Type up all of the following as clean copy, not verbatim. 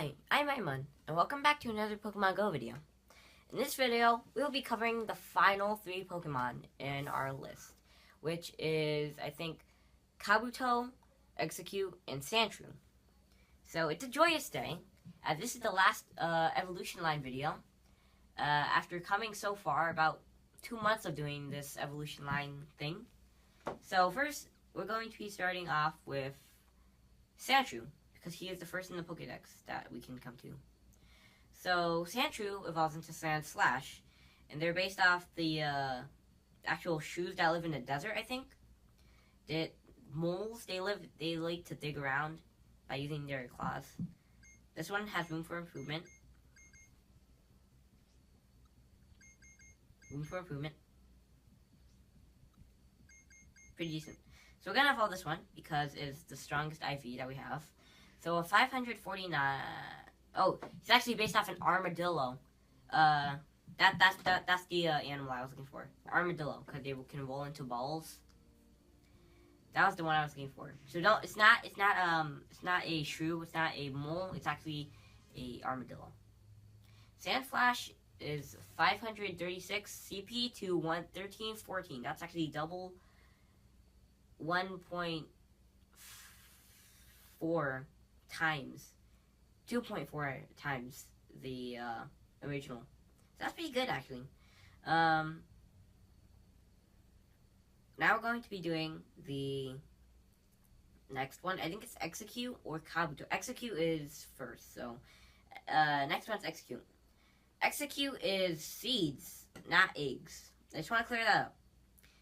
Hi, I'm Aiman, and welcome back to another Pokemon Go video. In this video, we will be covering the final 3 Pokemon in our list, which is, I think, Kabuto, Exeggcute, and Sandshrew. So it's a joyous day, as this is the last evolution line video. After coming so far, about 2 months of doing this evolution line thing. So first, we're going to be starting off with Sandshrew, because he is the first in the Pokedex that we can come to. So Sandshrew evolves into Sandslash, and they're based off the actual shrews that live in the desert, I think. Moles, they like to dig around by using their claws. This one has room for improvement. Pretty decent. So we're gonna evolve this one because it's the strongest IV that we have. So a 549. Oh, it's actually based off an armadillo. That's the animal I was looking for. Armadillo, because they can roll into balls. That was the one I was looking for. So don't. It's not a shrew. It's not a mole. It's actually a armadillo. Sandslash is 536 CP to 1314. That's actually double 1.4 times, 2.4 times the original. So that's pretty good, actually. Now we're going to be doing the next one. I think it's Exeggcute or Kabuto. Exeggcute is first, so next one's Exeggcute. Exeggcute is seeds, not eggs. I just want to clear that up.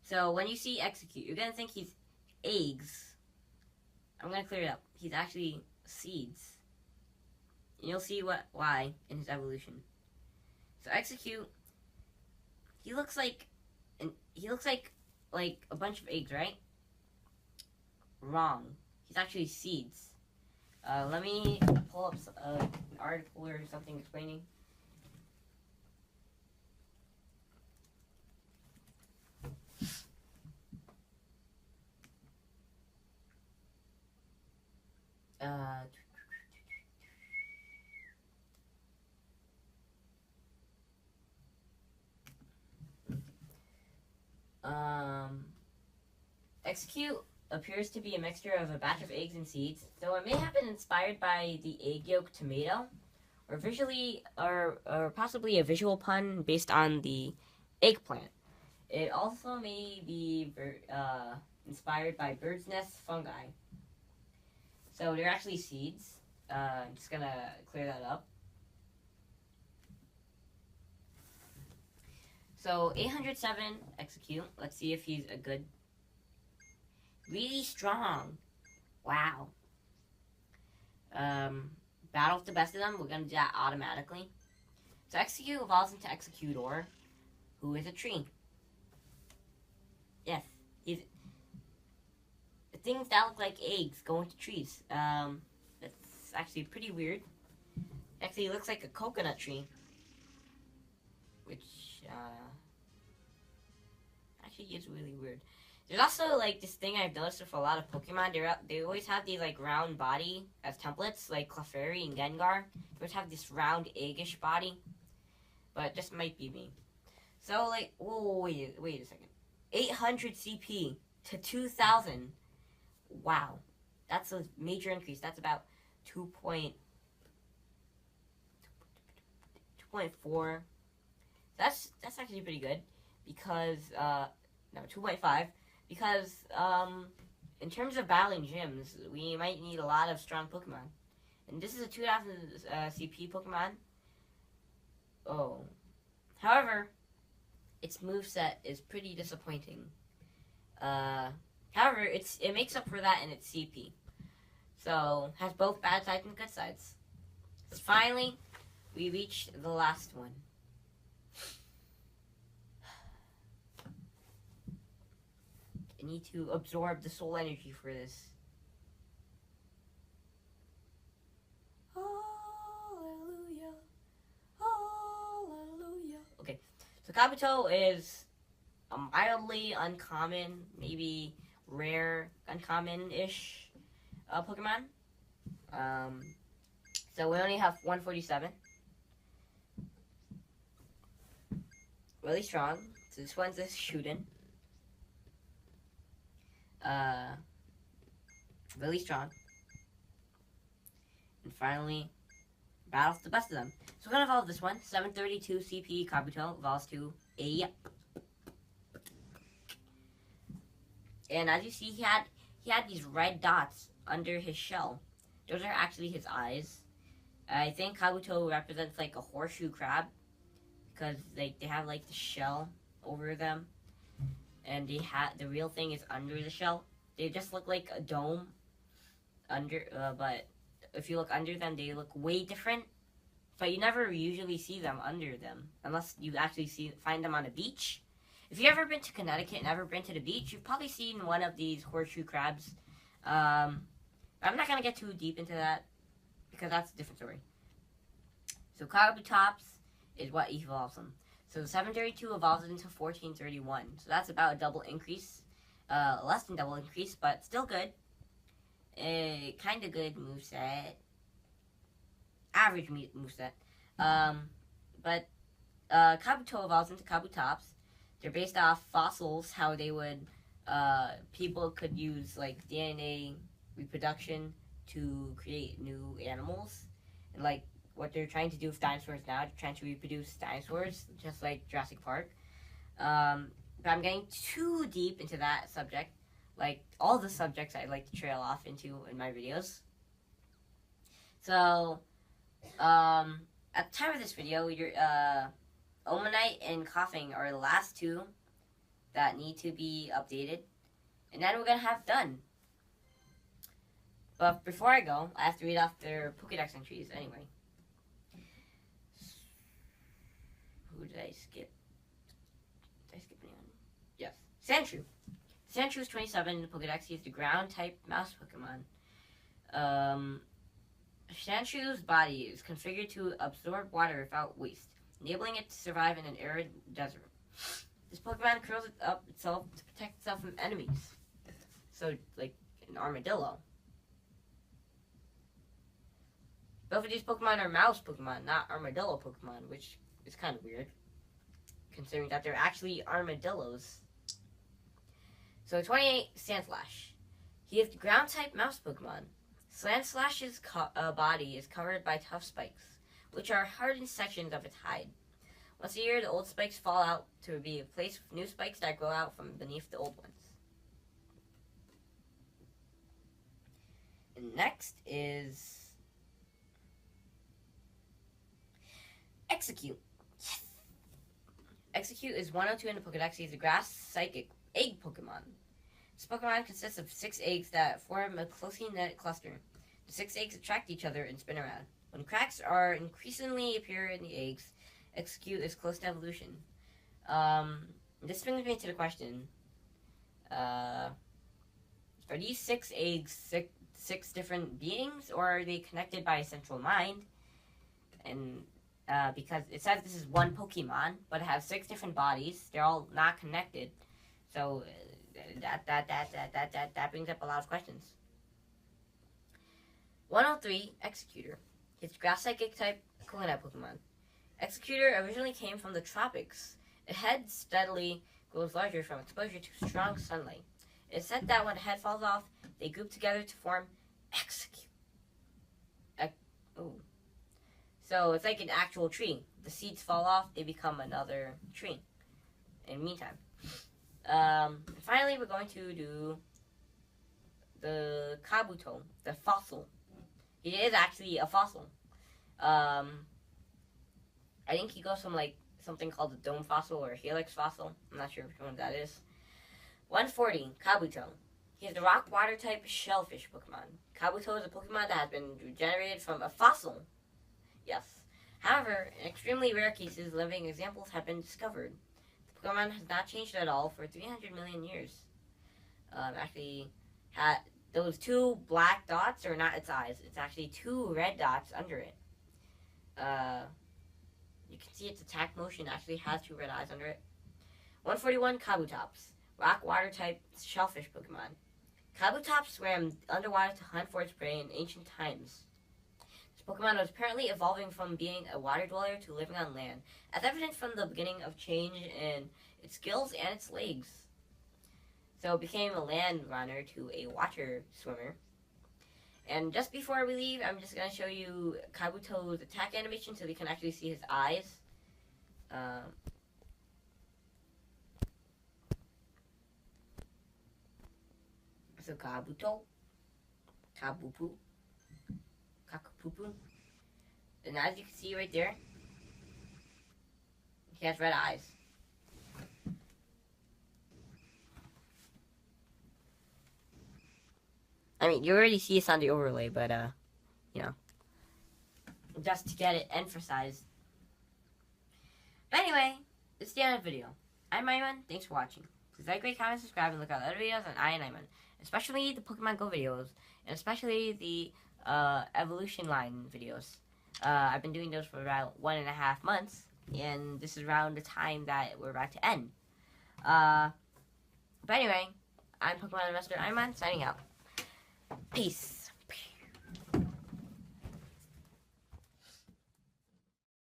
So when you see Exeggcute, you're going to think he's eggs. I'm going to clear it up. He's actually seeds. And you'll see why in his evolution. So Exeggcute, he looks like a bunch of eggs, right? Wrong. He's actually seeds. Let me pull up an article or something explaining. Exeggcute appears to be a mixture of a batch of eggs and seeds, so it may have been inspired by the egg yolk tomato, or possibly a visual pun based on the eggplant. It also may be inspired by bird's nest fungi. So they're actually seeds. I'm just gonna clear that up. So 807 Exeggcute. Let's see if he's a good. Really strong. Wow. Battle with the best of them. We're gonna do that automatically. So Exeggcute evolves into Exeggutor, who is a tree. Yes, he's things that look like eggs go into trees. That's actually pretty weird. Actually, it looks like a coconut tree, which actually is really weird. There's also like this thing I've noticed with a lot of Pokemon. They always have these like round body as templates, like Clefairy and Gengar. They always have this round eggish body, but this might be me. So like, whoa, wait a second. 800 CP to 2,000. Wow, that's a major increase. That's about 2.4. That's actually pretty good because no, 2.5 because in terms of battling gyms, we might need a lot of strong Pokemon, and this is a 2,000 CP Pokemon. Oh, however, its moveset is pretty disappointing. However, it makes up for that in its CP. So, has both bad sides and good sides. So finally, we reached the last one. I need to absorb the soul energy for this. Hallelujah. Hallelujah. Okay, so Kabuto is a mildly uncommon, maybe rare, uncommon-ish Pokemon. So we only have 147. Really strong. So this one's a shooting. Really strong. And finally, battles the best of them. So we're gonna evolve this one. 732 CP Kabuto evolves to a. And as you see, he had these red dots under his shell. Those are actually his eyes. I think Kabuto represents like a horseshoe crab because they have like the shell over them, and the real thing is under the shell. They just look like a dome under, but if you look under them, they look way different. But you never usually see them under them unless you actually find them on a beach. If you've ever been to Connecticut and ever been to the beach, you've probably seen one of these horseshoe crabs. I'm not gonna get too deep into that because that's a different story. So Kabutops is what evolves them. So 732 evolves into 1431. So that's about a double increase. Less than double increase, but still good. Kind of good moveset. Average moveset. But Kabuto evolves into Kabutops. They're based off fossils, how they would, people could use like DNA reproduction to create new animals. And like what they're trying to do with dinosaurs now, they're trying to reproduce dinosaurs, just like Jurassic Park. But I'm getting too deep into that subject, like all the subjects I like to trail off into in my videos. So, at the time of this video, your Omanite and Coughing are the last two that need to be updated, and then we're gonna have done. But before I go, I have to read off their Pokedex entries anyway. Who did I skip? Did I skip anyone? Yes. Sandshrew. Sandshrew is 27 in the Pokedex. He is the ground-type mouse Pokemon. Sandshrews body is configured to absorb water without waste, enabling it to survive in an arid desert. This Pokemon curls up itself to protect itself from enemies. So, like an armadillo. Both of these Pokemon are mouse Pokemon, not armadillo Pokemon, which is kind of weird, considering that they're actually armadillos. So 28, Sandslash. He is the ground-type mouse Pokemon. Sandslash's body is covered by tough spikes, which are hardened sections of its hide. Once a year, the old spikes fall out to be replaced with new spikes that grow out from beneath the old ones. And next is Exeggcute. Yes! Exeggcute is 102 in the Pokedex. He's a grass psychic egg Pokemon. This Pokemon consists of 6 eggs that form a closely knit cluster. The 6 eggs attract each other and spin around. When cracks are increasingly appear in the eggs, Exeggcute is close to evolution. This brings me to the question. Are these 6 eggs 6 different beings, or are they connected by a central mind? And because it says this is one Pokemon, but it has 6 different bodies. They're all not connected. So that brings up a lot of questions. 103, Exeggutor. It's grass psychic type coconut Pokemon. Exeggutor originally came from the tropics. Its head steadily grows larger from exposure to strong sunlight. It's said that when the head falls off, they group together to form Exeggcute. So it's like an actual tree. The seeds fall off, they become another tree. In the meantime. Finally, we're going to do the Kabuto, the fossil. He is actually a fossil. I think he goes from like something called the dome fossil or helix fossil. I'm not sure which one that is. 140, Kabuto. He is the rock water type shellfish Pokemon. Kabuto is a Pokemon that has been regenerated from a fossil. Yes. However, in extremely rare cases, living examples have been discovered. The Pokemon has not changed at all for 300 million years. Those 2 black dots are not its eyes. It's actually 2 red dots under it. You can see its attack motion actually has 2 red eyes under it. 141, Kabutops. Rock water type shellfish Pokemon. Kabutops swam underwater to hunt for its prey in ancient times. This Pokemon was apparently evolving from being a water dweller to living on land, as evident from the beginning of change in its gills and its legs. So it became a land runner to a water swimmer. And just before we leave, I'm just going to show you Kabuto's attack animation so you can actually see his eyes. So Kabuto, Kabupu, Kakapupu. And as you can see right there, he has red eyes. I mean, you already see this on the overlay, but, you know, just to get it emphasized. But anyway, this is the end of the video. I'm Aiman. Thanks for watching. Please like, rate, comment, subscribe, and look out other videos on Aiman, especially the Pokemon Go videos, and especially the evolution line videos. I've been doing those for about 1.5 months, and this is around the time that we're about to end. But anyway, I'm Pokemon Master Aiman, signing out. Peace.